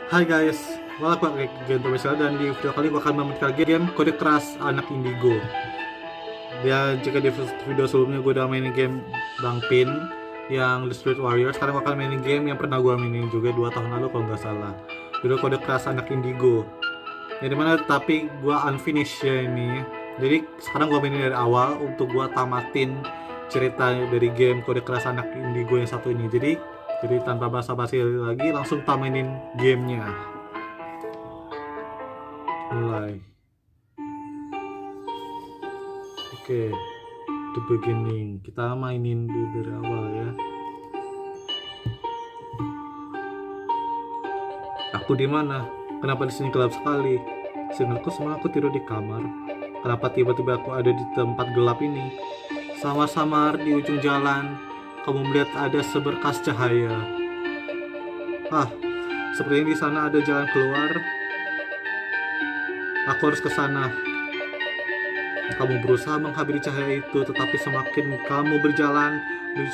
Hai guys, welcome back ke Game Professional dan di video kali gue akan memainkan game Kode Keras Anak Indigo. Ya, jika di video sebelumnya gue udah mainin game Bang Pin yang The Street Warrior, sekarang gue akan mainin game yang pernah gue mainin juga 2 tahun lalu kalau nggak salah. Video Kode Keras Anak Indigo. Ya dimana tapi gue unfinished ya ini. Jadi sekarang gue mainin dari awal untuk gue tamatin cerita dari game Kode Keras Anak Indigo yang satu ini. Jadi tanpa basa-basi lagi langsung tamainin gamenya. Mulai. Oke, the beginning. Kita mainin dulu dari awal ya. Aku di mana? Kenapa di sini gelap sekali? Seingatku semua aku tidur di kamar. Kenapa tiba-tiba aku ada di tempat gelap ini? Samar-samar di ujung jalan, kamu melihat ada seberkas cahaya. Sepertinya di sana ada jalan keluar. Aku harus ke sana. Kamu berusaha menghampiri cahaya itu, tetapi semakin kamu berjalan menuju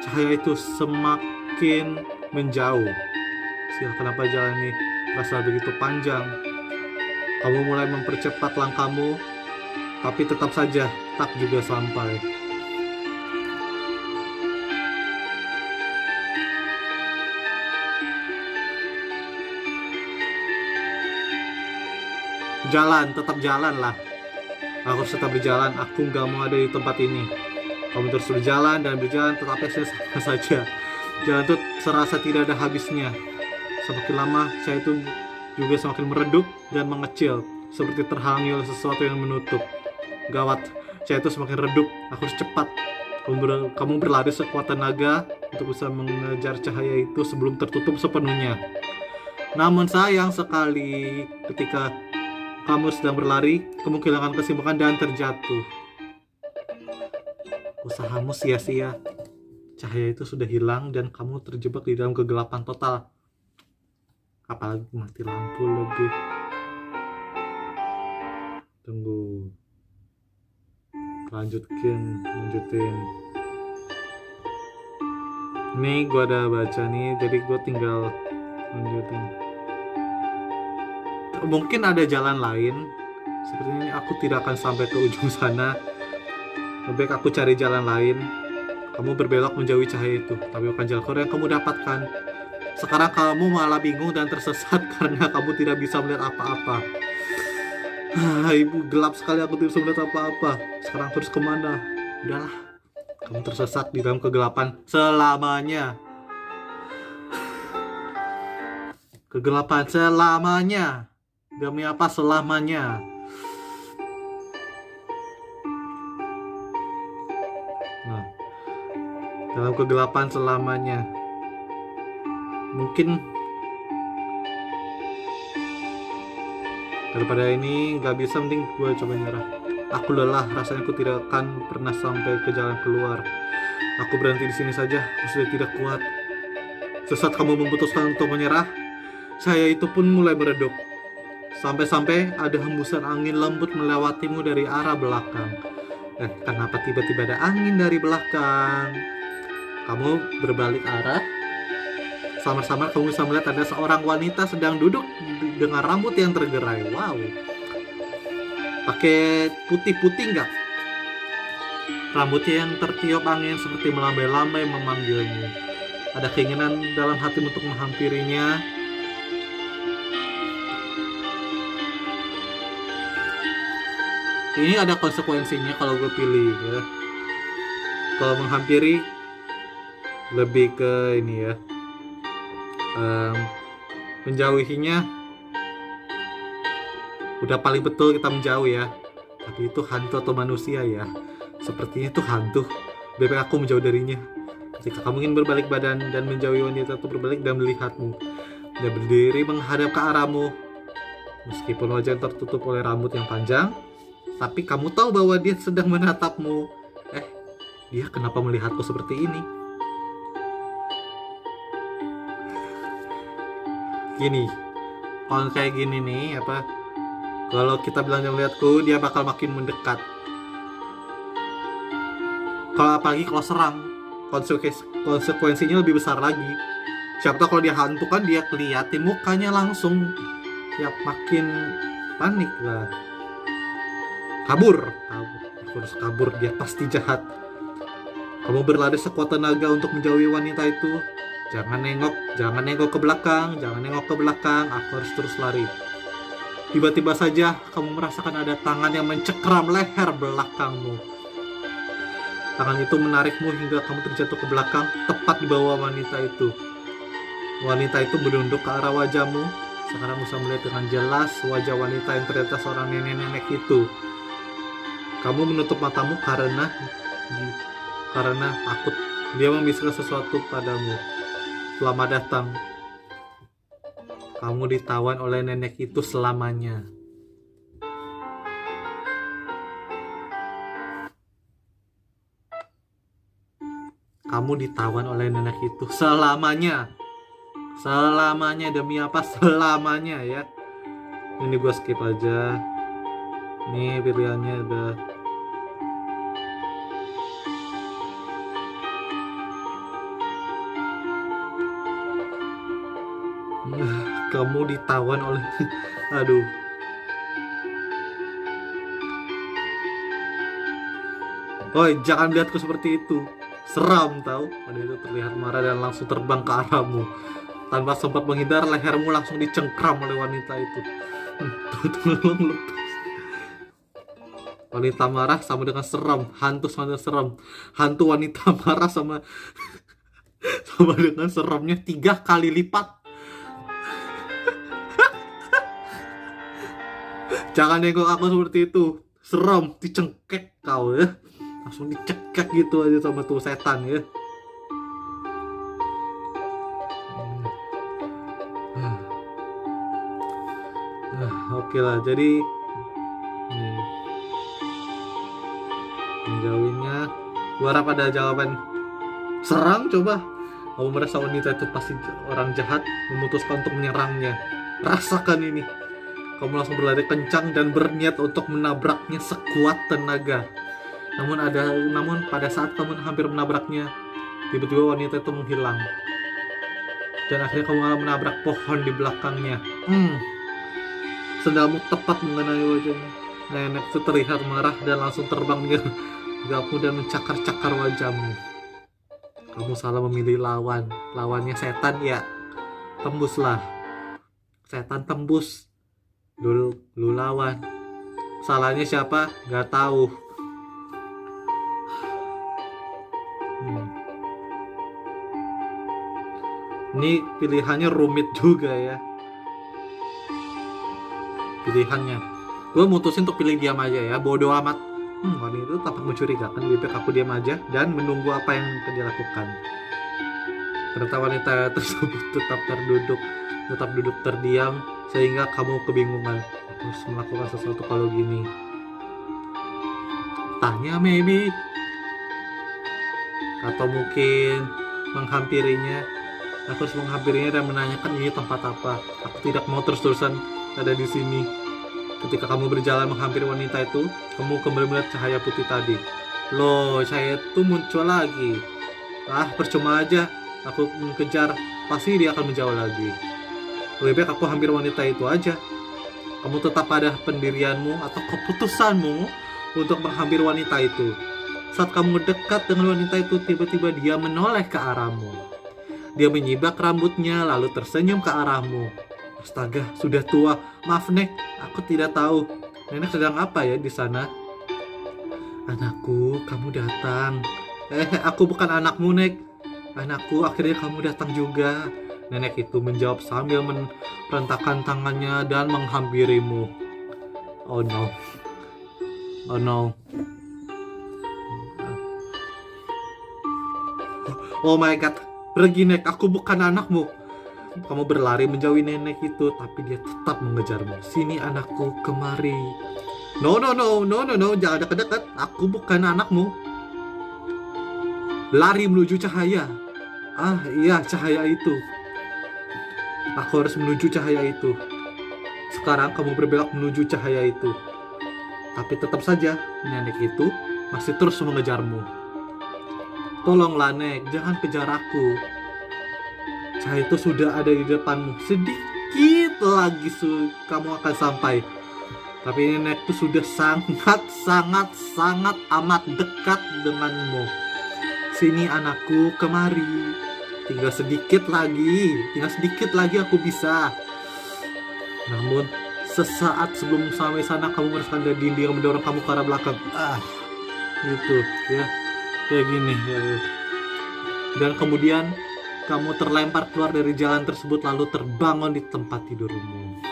cahaya itu semakin menjauh. Kenapa jalan ini terasa begitu panjang? Kamu mulai mempercepat langkahmu, tapi tetap saja tak juga sampai. Tetap jalan lah. Aku harus tetap berjalan, aku nggak mau ada di tempat ini. Kamu terus berjalan dan berjalan, tetapi sama saja. Jalan itu serasa tidak ada habisnya. Semakin lama, cahaya itu juga semakin meredup dan mengecil, seperti terhalangi oleh sesuatu yang menutup. Gawat, cahaya itu semakin redup. Aku harus cepat. Kamu berlari sekuat tenaga untuk bisa mengejar cahaya itu sebelum tertutup sepenuhnya. Namun sayang sekali, ketika kamu sedang berlari, kamu kehilangan keseimbangan dan terjatuh. Usahamu sia-sia. Cahaya itu sudah hilang dan kamu terjebak di dalam kegelapan total. Apalagi mati lampu lebih. Tunggu. Lanjutin. Ini gue ada baca nih, jadi gue tinggal lanjutin. Mungkin ada jalan lain. Sepertinya aku tidak akan sampai ke ujung sana. Lebih baik aku cari jalan lain. Kamu berbelok menjauhi cahaya itu, tapi bukan jalan keluar yang kamu dapatkan. Sekarang kamu malah bingung dan tersesat karena kamu tidak bisa melihat apa-apa. Ibu, gelap sekali, aku tidak bisa melihat apa-apa. Sekarang aku harus kemana? Udahlah, kamu tersesat di dalam kegelapan selamanya. Kegelapan selamanya. Demi apa selamanya? Nah, dalam kegelapan selamanya. Mungkin daripada ini nggak bisa, mending gue coba nyerah. Aku lelah, rasanya aku tidak akan pernah sampai ke jalan keluar. Aku berhenti di sini saja, aku sudah tidak kuat. Sesaat kamu memutuskan untuk menyerah, cahaya itu pun mulai meredup. Sampai-sampai ada hembusan angin lembut melewatimu dari arah belakang. Kenapa tiba-tiba ada angin dari belakang? Kamu berbalik arah. Samar-samar kamu bisa melihat ada seorang wanita sedang duduk dengan rambut yang tergerai. Wow. Pakai putih-putih nggak? Rambutnya yang tertiup angin seperti melambai-lambai memanggilmu. Ada keinginan dalam hatimu untuk menghampirinya. Ini ada konsekuensinya kalau gue pilih ya. Kalau menghampiri lebih ke ini ya, menjauhinya udah paling betul kita menjauh ya. Tapi itu hantu atau manusia ya? Sepertinya itu hantu. Lebih baik aku menjauh darinya. Ketika kamu ingin berbalik badan dan menjauhi wanita itu berbalik dan melihatmu, dia berdiri menghadap ke arahmu. Meskipun wajah tertutup oleh rambut yang panjang, tapi kamu tahu bahwa dia sedang menatapmu. Dia kenapa melihatku seperti ini? Gini, kalau kayak gini nih, kalau kita bilang dia melihatku, dia bakal makin mendekat. Apalagi kalau serang, konsekuensinya lebih besar lagi. Siapa tahu kalau dia hantu kan, dia keliatin mukanya langsung, ya makin panik lah. Kabur. Aku harus kabur, dia pasti jahat. Kamu berlari sekuat tenaga untuk menjauhi wanita itu. Jangan nengok ke belakang, jangan nengok ke belakang. Aku harus terus lari. Tiba-tiba saja kamu merasakan ada tangan yang mencekram leher belakangmu. Tangan itu menarikmu hingga kamu terjatuh ke belakang, tepat di bawah wanita itu. Wanita itu menunduk ke arah wajahmu. Sekarang bisa melihat dengan jelas wajah wanita yang ternyata seorang nenek-nenek itu. Kamu menutup matamu karena takut. Dia membisikkan sesuatu padamu. Selamat datang. Kamu ditawan oleh nenek itu selamanya. Kamu ditawan oleh nenek itu selamanya. Selamanya, demi apa? Selamanya ya. Ini gue skip aja. Ini pilihannya udah. Kamu ditawan oleh aduh. Oi, jangan lihatku seperti itu. Seram tahu. Wanita itu terlihat marah dan langsung terbang ke arahmu. Tanpa sempat menghindar, lehermu langsung dicengkram oleh wanita itu. Tolong lepas. Wanita marah sama dengan seram. Hantu sama dengan seram. Hantu wanita marah sama dengan seramnya 3 kali lipat. Jangan nengok aku seperti itu. Seram, dicengkek kau ya. Langsung dicekek gitu aja sama tuh setan ya. Oke lah, jadi menjauhinya. Gua harap ada jawaban. Serang coba. Kamu merasa wanita itu pasti orang jahat, memutuskan untuk menyerangnya. Rasakan ini. Kamu langsung berlari kencang dan berniat untuk menabraknya sekuat tenaga. Namun pada saat kamu hampir menabraknya, tiba-tiba wanita itu menghilang. Dan akhirnya kamu malah menabrak pohon di belakangnya. Sendalmu tepat mengenai wajahnya. Nenek itu terlihat marah dan langsung terbang menggapmu dan mencakar-cakar wajahmu. Kamu salah memilih lawan. Lawannya setan ya. Tembuslah. Setan tembus. Lu lawan. Salahnya siapa? Gak tahu. Ini pilihannya rumit juga ya. Pilihannya. Gue mutusin untuk pilih diam aja ya. Bodoh amat. Wanita itu tampak mencurigakan. Lebih baik aku diam aja dan menunggu apa yang akan dilakukan. Ternyata wanita tersebut tetap duduk terdiam sehingga kamu kebingungan. Aku harus melakukan sesuatu kalau gini. Tanya maybe. Atau mungkin menghampirinya. Aku harus menghampirinya dan menanyakan ini tempat apa. Aku tidak mau terus-terusan ada di sini. Ketika kamu berjalan menghampiri wanita itu, kamu kembali melihat cahaya putih tadi. Loh, cahaya itu muncul lagi. Percuma aja. Aku mengejar, pasti dia akan menjauh lagi. Lebih baik aku hampir wanita itu aja. Kamu tetap pada pendirianmu atau keputusanmu untuk menghampiri wanita itu. Saat kamu dekat dengan wanita itu, tiba-tiba dia menoleh ke arahmu. Dia menyibak rambutnya lalu tersenyum ke arahmu. Astaga, sudah tua. Maaf, Nek, aku tidak tahu. Nenek sedang apa ya di sana? Anakku, kamu datang. Aku bukan anakmu, Nek. Anakku, akhirnya kamu datang juga. Nenek itu menjawab sambil merentangkan tangannya dan menghampirimu. Oh no. Oh no. Oh my god. Pergi, Nek, aku bukan anakmu. Kamu berlari menjauhi nenek itu, tapi dia tetap mengejarmu. Sini anakku, kemari. No, jangan dekat-dekat. Aku bukan anakmu. Lari menuju cahaya. Iya, cahaya itu. Aku harus menuju cahaya itu. Sekarang kamu berbelok menuju cahaya itu. Tapi tetap saja, nenek itu masih terus mengejarmu. Tolonglah, Nek, jangan kejar aku. Cahaya itu sudah ada di depanmu. Sedikit lagi kamu akan sampai. Tapi ini nenek itu sudah sangat amat dekat denganmu. Sini anakku, kemari. Tinggal sedikit lagi aku bisa. Namun sesaat sebelum sampai sana kamu merasakan ada dinding yang mendorong kamu ke arah belakang. Gitu ya, kayak gini ya. Dan kemudian kamu terlempar keluar dari jalan tersebut lalu terbangun di tempat tidurmu.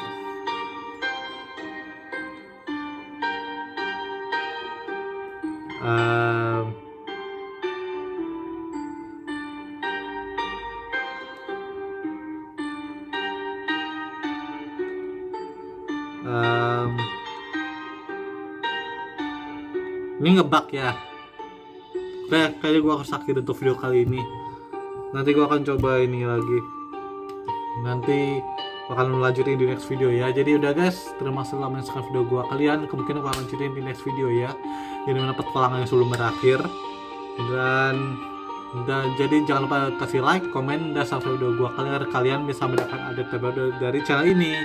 Ini ngebug ya. Kayaknya gue akan sakit untuk video kali ini. Nanti gue akan coba ini lagi. Nanti akan melanjutin di next video ya. Jadi udah guys, terima kasih telah menyaksikan video gue. Kalian kemungkinan gue akan lanjutin di next video ya. Jadi mendapat pelangan yang sebelum berakhir. Dan jadi jangan lupa kasih like, komen, dan subscribe video gue. Kalian bisa mendapatkan update terbaru dari channel ini.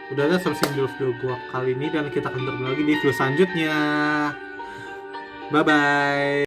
Udah guys, sampai sini dulu video gue kali ini. Dan kita akan bertemu lagi di video selanjutnya. Bye bye.